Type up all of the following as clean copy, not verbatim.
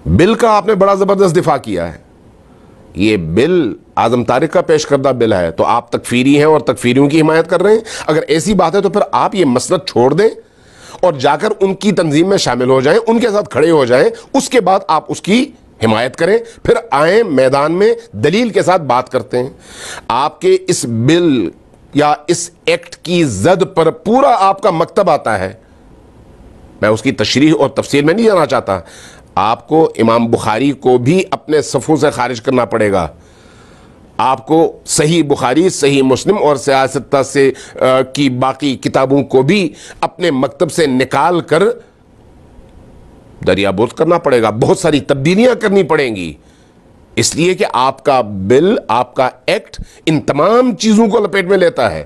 بل کا آپ نے بڑا زبردست دفاع کیا ہے. یہ بل اعظم طارق کا پیش کردہ بل ہے تو آپ تکفیری ہیں اور تکفیریوں کی حمایت کر رہے ہیں. اگر ایسی بات ہے تو پھر آپ یہ مسلک چھوڑ دیں اور جا کر ان کی تنظیم میں شامل ہو جائیں, ان کے ساتھ کھڑے ہو جائیں, اس کے بعد آپ اس کی حمایت کریں, پھر آئیں میدان میں دلیل کے ساتھ بات کرتے ہیں. آپ کے اس بل یا اس ایکٹ کی زد پر پورا آپ کا مکتب آتا ہے. میں اس کی تشریح اور تفصیل میں نہیں جانا چاہتا. آپ کو امام بخاری کو بھی اپنے صفوں سے خارج کرنا پڑے گا. آپ کو صحیح بخاری, صحیح مسلم اور سیاستہ سے کی باقی کتابوں کو بھی اپنے مکتب سے نکال کر دریا بوت کرنا پڑے گا. بہت ساری تبدیلیاں کرنی پڑیں گی, اس لیے کہ آپ کا بل, آپ کا ایکٹ ان تمام چیزوں کو لپیٹ میں لیتا ہے.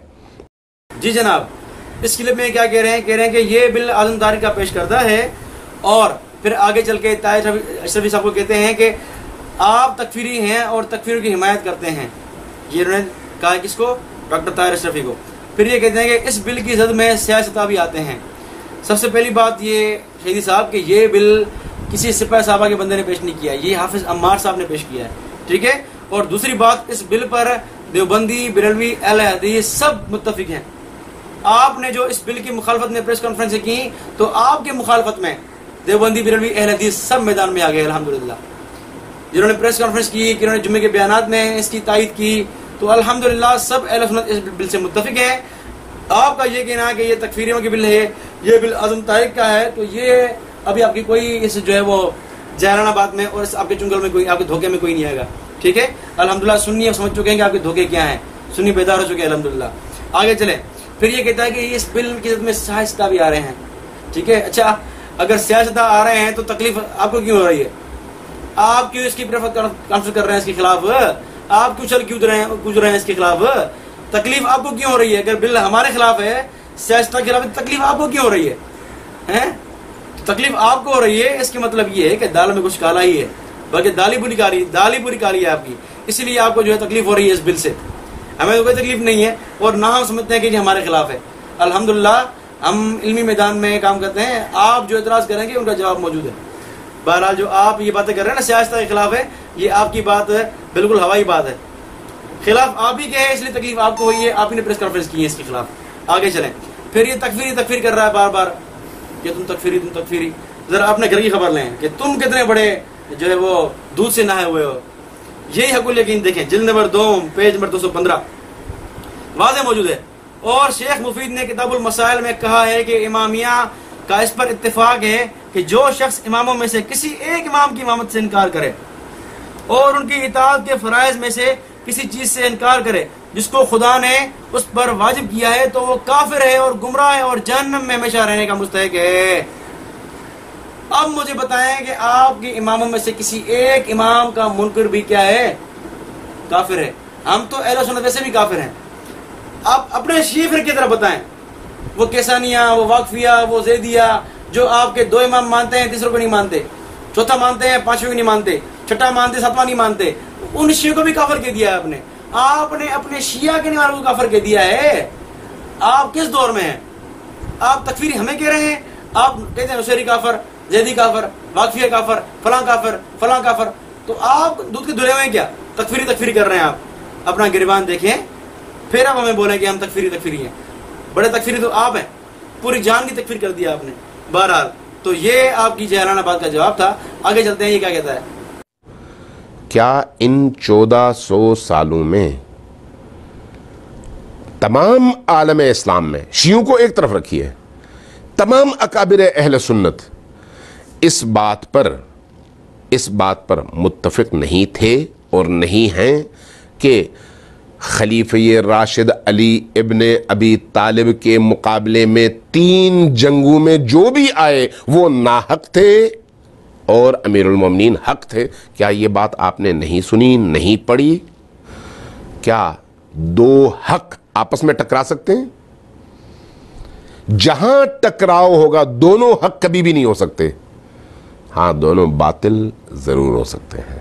جی جناب, اس کلپ میں کیا کہہ رہے ہیں کہ یہ بل اعظم طارق کا پیش کردہ ہے اور پھر آگے چل کے طاہر اشرفی صاحب کو کہتے ہیں کہ آپ تکفیری ہیں اور تکفیروں کی حمایت کرتے ہیں. یہ انہوں نے کہا کس کو؟ ڈاکٹر طاہر اشرفی کو. پھر یہ کہتے ہیں کہ اس بل کی زد میں سیاستہ بھی آتے ہیں. سب سے پہلی بات یہ شہیدی صاحب کہ یہ بل کسی سپاہی صحابہ کے بندے نے پیش نہیں کیا, یہ حافظ عمار صاحب نے پیش کیا ہے, ٹھیک ہے. اور دوسری بات, اس بل پر دیوبندی, بریلوی, اہل حدیث سب متفق ہیں. آپ نے جو اس بل کی مخالفت میں پریس کانفرنس کی تو آپ کے مخالفت میں دیوبندی, بریلوی, اہل حدیث سب میدان میں آ گئے الحمدللہ. جنہوں نے پریس کانفرنس کی, جنہوں نے جمعے کے بیانات میں اس کی تائید کی, تو الحمدللہ سب اہل سنت اس بل سے متفق ہیں. آپ کا یہ کہنا ہے کہ یہ تکفیریوں کی بل ہے, یہ بل اعظم طارق کا ہے, تو یہ ابھی آپ کی کوئی اس جو ہے وہ جاہلانہ بات میں اور آپ کے چنگل میں کوئی, آپ کے دھوکے میں کوئی نہیں آئے گا, ٹھیک ہے. الحمدللہ سنی سمجھ چکے ہیں کہ آپ کے دھوکے کیا ہیں, سنی بیدار ہو چکے ہیں الحمدللہ. آگے چلیں. پھر یہ کہتا ہے کہ اس بل کی ضد میں سیاستہ بھی آ رہے ہیں, ٹھیک ہے. اچھا, اگر سیاستہ آ رہے ہیں تو تکلیف آپ کو کیوں ہو رہی ہے؟ آپ کیوں اس کی کانفرنس کر رہے ہیں اس کے خلاف؟ آپ کیوں کود رہے ہیں اس کے خلاف؟ تکلیف آپ کو کیوں ہو رہی ہے؟ اگر بل ہمارے خلاف ہے, سیاستہ کے خلاف, تکلیف آپ کو کیوں ہو رہی ہے؟ تکلیف آپ کو ہو رہی ہے, اس کے مطلب یہ ہے کہ دال میں کچھ کالا ہی ہے, بلکہ دالی پوری کالی ہے آپ کی, اسی لیے آپ کو جو ہے تکلیف ہو رہی ہے اس بل سے. ہمیں تو کوئی تکلیف نہیں ہے اور نہ ہم سمجھتے ہیں کہ یہ ہمارے خلاف ہے. الحمدللہ ہم علمی میدان میں کام کرتے ہیں. آپ جو اعتراض کریں گے ان کا جواب موجود ہے. بہرحال جو آپ یہ باتیں کر رہے ہیں نا سیاستہ کے خلاف ہے, یہ آپ کی بات بالکل ہوائی بات ہے. خلاف آپ ہی کے ہیں, اس لیے تکلیف آپ کو ہوئی ہے, آپ ہی نے پریس کانفرنس کی ہے اس کے خلاف. آگے چلیں. پھر یہ تکفیری کر رہا ہے بار بار کہ تم تکفیری. ذرا اپنے گھر کی خبر لیں کہ تم کتنے بڑے جو ہے وہ دودھ سے نہائے ہوئے ہو. یہی حق الیقین دیکھیں, جلد نمبر 2 پیج نمبر 215 واضح موجود ہے. اور شیخ مفید نے کتاب المسائل میں کہا ہے کہ امامیہ کا اس پر اتفاق ہے کہ جو شخص اماموں میں سے کسی ایک امام کی امامت سے انکار کرے اور ان کی اطاعت کے فرائض میں سے کسی چیز سے انکار کرے جس کو خدا نے اس پر واجب کیا ہے, تو وہ کافر ہے اور گمراہ ہے اور جہنم میں ہمیشہ رہنے کا مستحق ہے. اب مجھے بتائیں کہ آپ کے اماموں میں سے کسی ایک امام کا منکر بھی کیا ہے؟ کافر ہے. ہم تو اہل سنت ویسے بھی کافر ہیں. آپ اپنے شیعہ فرقے کی طرف بتائیں, وہ کیسانیہ, وہ واقفیہ, وہ زیدیہ, جو آپ کے 2 امام مانتے ہیں, تیسروں کو نہیں مانتے, چوتھا مانتے ہیں, 5ویں کو نہیں مانتے, چھٹا مانتے, 7واں نہیں مانتے, ان شیعوں کو بھی کافر کہہ دیا ہے آپ نے اپنے شیعہ کے والوں کو کافر کہہ دیا ہے. آپ کس دور میں ہیں؟ آپ تکفیری ہمیں کہہ رہے ہیں. آپ کہتے ہیں نصیری کافر, زیدی کافر, واقفیہ کافر, فلاں کافر. تو آپ دودھ کے دھلے ہوئے ہیں کیا؟ تکفیری کر رہے ہیں. آپ اپنا گریبان دیکھیں, پھر آپ ہمیں بولیں کہ ہم تکفیری ہیں. بڑے تکفیری تو آپ ہیں, پوری جان کی تکفیر کر دیا آپ نے. بہرحال تو یہ آپ کی جہلانہ بات کا جواب تھا. آگے چلتے ہیں. یہ کیا کہتا ہے؟ کیا ان 1400 سالوں میں تمام عالم اسلام میں, شیعوں کو ایک طرف رکھیے, تمام اکابر اہل سنت اس بات پر متفق نہیں تھے اور نہیں ہیں کہ خلیفہ راشد علی ابن ابی طالب کے مقابلے میں 3 جنگوں میں جو بھی آئے وہ ناحق تھے اور امیر المومنین حق تھے؟ کیا یہ بات آپ نے نہیں سنی, نہیں پڑھی؟ کیا 2 حق آپس میں ٹکرا سکتے ہیں؟ جہاں ٹکراؤ ہوگا دونوں حق کبھی بھی نہیں ہو سکتے. ہاں, دونوں باطل ضرور ہو سکتے ہیں.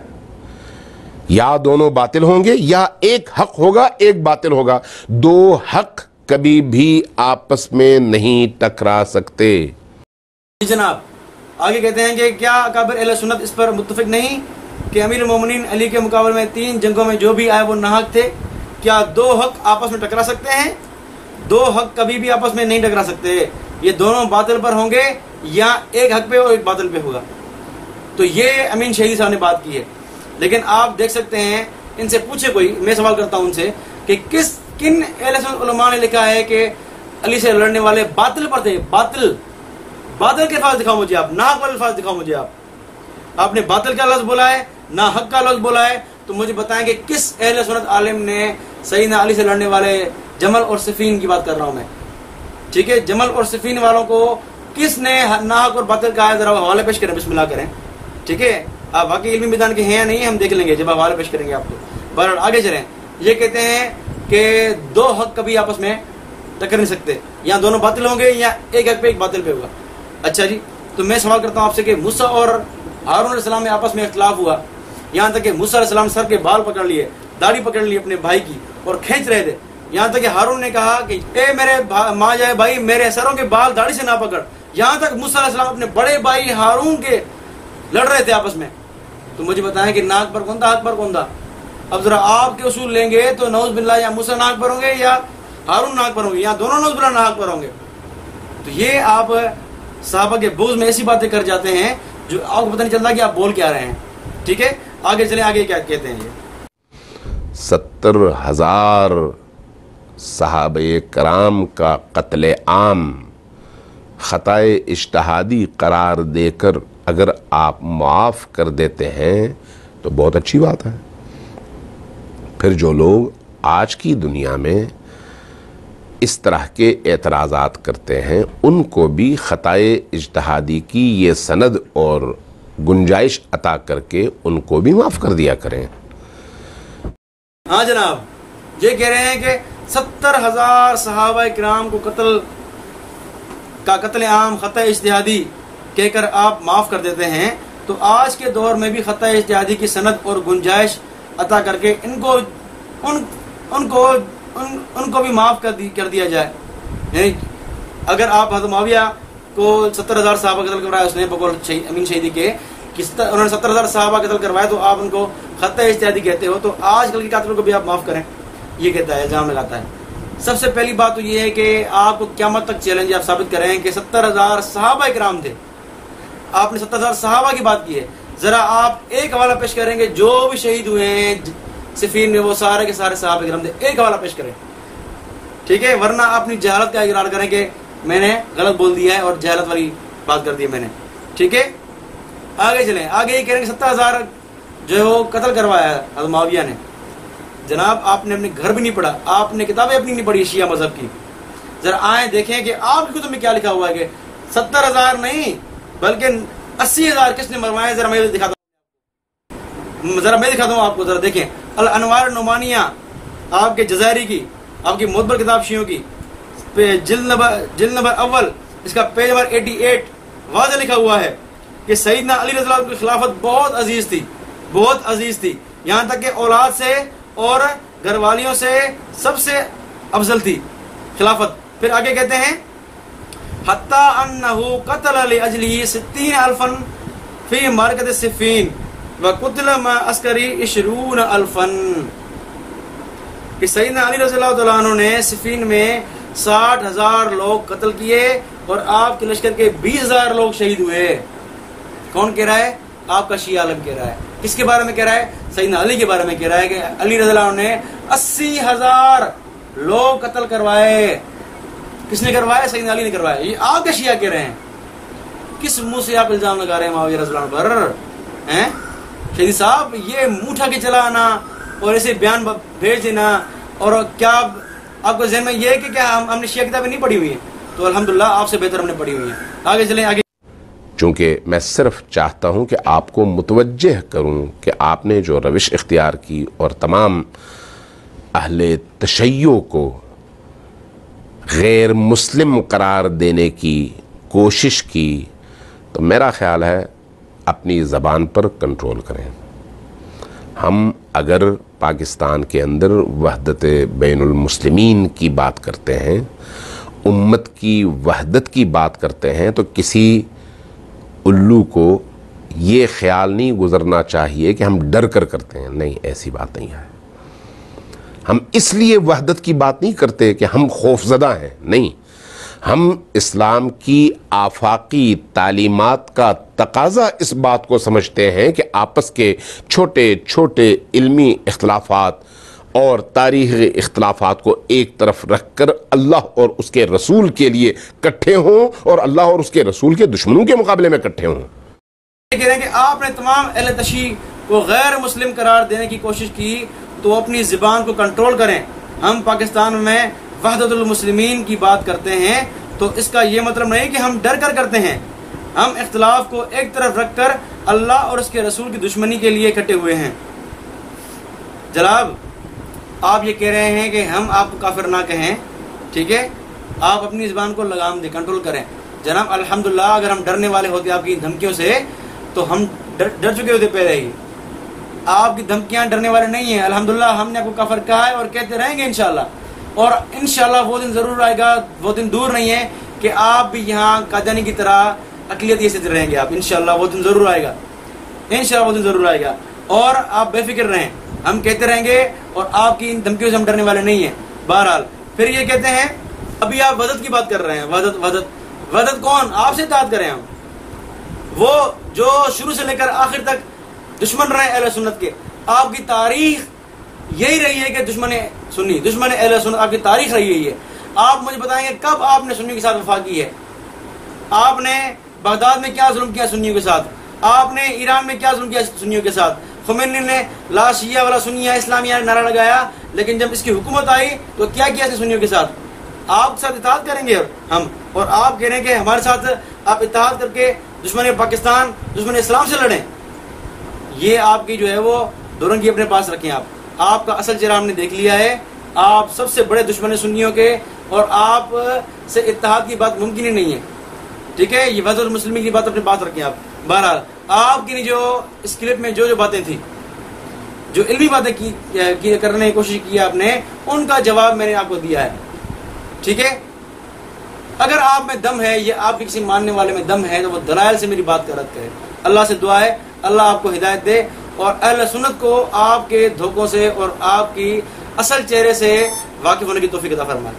یا دونوں باطل ہوں گے یا ایک حق ہوگا ایک باطل ہوگا. 2 حق کبھی بھی آپس میں نہیں ٹکرا سکتے. جناب, آگے کہتے ہیں کہ کیا اکابر اہل سنت اس پر متفق نہیں کہ امیر المومنین علی کے مقابلے میں 3 جنگوں میں جو بھی آئے وہ ناحق تھے؟ کیا 2 حق آپس میں ٹکرا سکتے ہیں؟ 2 حق کبھی بھی آپس میں نہیں ٹکرا سکتے، یہ دونوں باطل پر ہوں گے یا ایک حق پہ اور ایک باطل پہ ہوگا۔ تو یہ امین شہیدی صاحب نے بات کی ہے، لیکن آپ دیکھ سکتے ہیں، ان سے پوچھے کوئی، میں سوال کرتا ہوں ان سے کہ کن اہل سنت علماء نے لکھا ہے کہ علی سے لڑنے والے باطل پر تھے؟ باطل کے الفاظ دکھاؤ مجھے آپ، ناحق والے الفاظ دکھاؤ مجھے آپ نے باطل کا لفظ بولا ہے، ناحق کا لفظ بولا ہے، تو مجھے بتائیں کہ کس اہل سنت عالم نے سیدنا علی سے لڑنے والے جمل اور صفین کی بات کر رہا ہوں میں، ٹھیک ہے، جمل اور صفین والوں کو کس نے ناحق اور باطل کہا ہے؟ ذرا حوالے پیش کریں، بسم اللہ کریں، ٹھیک ہے۔ آپ واقعی علمی میدان کے ہیں یا نہیں ہم دیکھ لیں گے جب حوالے پیش کریں گے آپ کو۔ بہرحال آگے چلیں، یہ کہتے ہیں کہ 2 حق کبھی آپس میں ٹکر نہیں سکتے، یا دونوں باطل ہوں گے یا ایک حق پہ ایک باطل پہ ہوگا۔ اچھا جی، تو میں سوال کرتا ہوں آپ سے کہ موسیٰ اور ہارون علیہ السلام میں آپس میں اختلاف ہوا، یہاں تک کہ موسیٰ علیہ السلام سر کے بال پکڑ لیے، داڑھی پکڑ لی اپنے بھائی کی اور کھینچ رہے تھے، یہاں تک کہ ہارون نے کہا کہ اے میرے ماں جائے بھائی، میرے سروں کے بال داڑھی سے نہ پکڑ، یہاں تک موسیٰ علیہ السلام اپنے بڑے بھائی ہارون کے لڑ رہے تھے آپس میں۔ تو مجھے بتائیں کہ ناحق پر کون تھا، حق پر کون تھا؟ اب ذرا آپ کے اصول لیں گے تو نعوذ باللہ یا موسیٰ ناحق پر ہوں گے یا ہارون ناحق پر ہوں گے، یا دونوں نعوذ باللہ ناحق پر ہوں گے۔ تو یہ آپ صحابہ کے بغض میں ایسی باتیں کر جاتے ہیں جو آپ کو پتہ نہیں چلتا کہ آپ بول کیا رہے ہیں، ٹھیک ہے۔ آگے چلیں، آگے کیا کہتے ہیں یہ 70,000 صحابہ کرام کا قتل عام خطائے اجتہادی قرار دے کر اگر آپ معاف کر دیتے ہیں تو بہت اچھی بات ہے۔ پھر جو لوگ آج کی دنیا میں اس طرح کے اعتراضات کرتے ہیں ان کو بھی خطائے اجتہادی کی یہ سند اور گنجائش عطا کر کے ان کو بھی معاف کر دیا کریں۔ ہاں جناب، یہ کہہ رہے ہیں کہ 70,000 صحابہ کرام کو قتل عام خطا اجتہادی کہہ کر آپ معاف کر دیتے ہیں، تو آج کے دور میں بھی خطا اجتہادی کی سند اور گنجائش عطا کر کے ان کو بھی معاف کر دیا جائے۔ یعنی اگر آپ حضرت معاویہ کو 70,000 صحابہ قتل کروایا اس نے بقول امین شہیدی کے، انہوں نے 70,000 صحابہ قتل کروایا تو آپ ان کو خطا اجتہادی کہتے ہو، تو آج کل کے قاتلوں کو بھی آپ معاف کریں، یہ کہتا ہے، الزام لگاتا ہے۔ سب سے پہلی بات تو یہ ہے کہ آپ کو قیامت تک چیلنج آپ ثابت کریں کہ 70,000 صحابہ کرام تھے، آپ نے 70,000 صحابہ کی بات کی ہے، ذرا آپ ایک حوالہ پیش کریں کہ جو بھی شہید ہوئے ہیں صفین میں وہ سارے کے سارے صحابہ کرام تھے، ایک حوالہ پیش کریں، ٹھیک ہے، ورنہ اپنی جہالت کا اقرار کریں کہ میں نے غلط بول دیا ہے اور جہالت والی بات کر دی میں نے، ٹھیک ہے۔ آگے چلیں، آگے یہ کہہ رہے ہیں کہ 70,000 جو ہے وہ قتل کروایا ہے حضرت معاویہ نے۔ جناب آپ نے اپنے گھر بھی نہیں پڑھا، آپ نے کتابیں اپنی نہیں پڑھی شیعہ مذہب کی، ذرا آئیں دیکھیں کہ آپ کی کتب میں کیا لکھا ہوا ہے کہ 70,000 نہیں بلکہ 80,000 کس نے مروایا ہے؟ ذرا میں دکھاتا ہوں آپ کو، ذرا دیکھیں الانوار النعمانیہ آپ کے جزائری کی، آپ کی معتبر کتاب شیعوں کی، جلد نمبر اول، اس کا پیج نمبر 88 واضح لکھا ہوا ہے کہ سیدنا علی رضی اللہ عنہ کی خلافت بہت عزیز تھی، یہاں تک کہ اولاد سے اور گھر والیوں سے سب سے افضل تھی خلافت۔ پھر آگے کہتے ہیں حتیٰ انہو قتل لأجلہ 60,000 فی معرکۃ صفین وقتل ما عسکری 20,000، کہ سیدنا علی رضی اللہ عنہ نے صفین میں 60,000 لوگ قتل کیے اور آپ کے لشکر کے 20,000 لوگ شہید ہوئے۔ کون کہہ رہا ہے؟ آپ کا شیعہ عالم کہہ رہا ہے۔ کس کے بارے میں کہہ رہا ہے؟ سیدنا علی کے بارے میں کہہ رہا ہے کہ علی رضی اللہ عنہ نے 80,000 لوگ قتل کروائے۔ کس نے کروائے؟ سیدنا علی نے کروائے۔ یہ آپ کے شیعہ کہہ رہے ہیں۔ کس منہ سے آپ الزام لگا رہے ہیں معاویہ رضی اللہ عنہ پر؟ شہید صاحب یہ منہ اٹھا کے چلا آنا اور ایسے بیان بھیج دینا، اور کیا آپ کو ذہن میں یہ ہے کہ کیا ہم نے شیعہ کتابیں نہیں پڑھی ہوئی ہیں؟ تو الحمدللہ آپ سے بہتر ہم نے پڑھی ہوئی ہیں۔ آگے چلیں، آگے۔ چونکہ میں صرف چاہتا ہوں کہ آپ کو متوجہ کروں کہ آپ نے جو روش اختیار کی اور تمام اہل تشیع کو غیر مسلم قرار دینے کی کوشش کی، تو میرا خیال ہے اپنی زبان پر کنٹرول کریں۔ ہم اگر پاکستان کے اندر وحدت بین المسلمین کی بات کرتے ہیں، امت کی وحدت کی بات کرتے ہیں، تو کسی الو کو یہ خیال نہیں گزرنا چاہیے کہ ہم ڈر کر کرتے ہیں. نہیں، ایسی بات نہیں ہے. ہم اس لیے وحدت کی بات نہیں کرتے کہ ہم خوفزدہ ہیں. نہیں، ہم اسلام کی آفاقی تعلیمات کا تقاضا اس بات کو سمجھتے ہیں کہ آپس کے چھوٹے چھوٹے علمی اختلافات اور تاریخی اختلافات کو ایک طرف رکھ کر اللہ اور اس کے رسول کے لیے کٹھے ہوں اور اللہ اور اس کے رسول کے دشمنوں کے مقابلے میں کٹھے ہوں. کہہ رہے ہیں کہ آپ نے تمام اہل تشیع کو غیر مسلم قرار دینے کی کوشش کی تو اپنی زبان کو کنٹرول کریں. ہم پاکستان میں وحدت المسلمین کی بات کرتے ہیں تو اس کا یہ مطلب نہیں کہ ہم ڈر کر کرتے ہیں. ہم اختلاف کو ایک طرف رکھ کر اللہ اور اس کے رسول کی دشمنی کے لیے اکٹھے ہوئے ہیں. جناب، آپ یہ کہہ رہے ہیں کہ ہم آپ کو کافر نہ کہیں. ٹھیک ہے، آپ اپنی زبان کو لگام دیں، کنٹرول کریں. جناب الحمدللہ اگر ہم ڈرنے والے ہوتے آپ کی دھمکیوں سے تو ہم ڈر چکے ہوتے پہلے ہی. آپ کی دھمکیاں ڈرنے والے نہیں ہیں. الحمدللہ ہم نے آپ کو کافر کہا ہے اور کہتے رہیں گے انشاءاللہ. اور انشاءاللہ وہ دن ضرور آئے گا، وہ دن دور نہیں ہے کہ آپ بھی یہاں قادیانی کی طرح اقلیتی سے رہیں گے. آپ انشاءاللہ وہ دن ضرور آئے گا. انشاءاللہ وہ دن ضرور آئے گا اور آپ بے فکر رہیں. ہم کہتے رہیں گے اور آپ کی ان دھمکیوں سے ہم ڈرنے والے نہیں ہیں. بہرحال پھر یہ کہتے ہیں ابھی آپ وحدت کی بات کر رہے ہیں. وحدت کون؟ آپ سے اطاعت کریں. ہم وہ جو شروع سے لے کر آخر تک دشمن رہے اہل سنت کے. آپ کی تاریخ یہی رہی ہے کہ دشمن سنی، دشمن اہل سنت آپ کی تاریخ رہی ہے. آپ مجھے بتائیں گے کب آپ نے سنیوں کے ساتھ وفا کی ہے؟ آپ نے بغداد میں کیا ظلم کیا سنیوں کے ساتھ؟ آپ نے ایران میں کیا ظلم کیا سنیوں کے ساتھ؟ خمینی نے لا شیعہ والا سنیہ اسلامیہ نعرہ لگایا، لیکن جب اس کی حکومت آئی تو کیا کیا تھا سنیوں کے ساتھ؟ آپ کے ساتھ اطاعت کریں گے ہم، اور آپ کہہ رہے ہیں کہ ہمارے ساتھ آپ اطاعت کر کے دشمن پاکستان، دشمن اسلام سے لڑیں. یہ آپ کی جو ہے وہ دورنگی اپنے پاس رکھیں. آپ کا اصل چہرہ ہم نے دیکھ لیا ہے. آپ سب سے بڑے دشمن سنیوں کے اور آپ سے اتحاد کی بات ممکن ہی نہیں ہے. ٹھیک ہے، یہ وحدت المسلمین کی بات اپنے پاس رکھیں آپ. بہرحال آپ کی جو اس کلپ میں جو باتیں تھیں، جو علمی باتیں کرنے کی کوشش کی آپ نے، ان کا جواب میں نے آپ کو دیا ہے. ٹھیک ہے، اگر آپ میں دم ہے، یہ آپ کے کسی ماننے والے میں دم ہے تو وہ دلائل سے میری بات کا رد کرے. اللہ سے دعا ہے اللہ آپ کو ہدایت دے اور اہل سنت کو آپ کے دھوکوں سے اور آپ کی اصل چہرے سے واقف ہونے کی توفیق عطا فرمائے.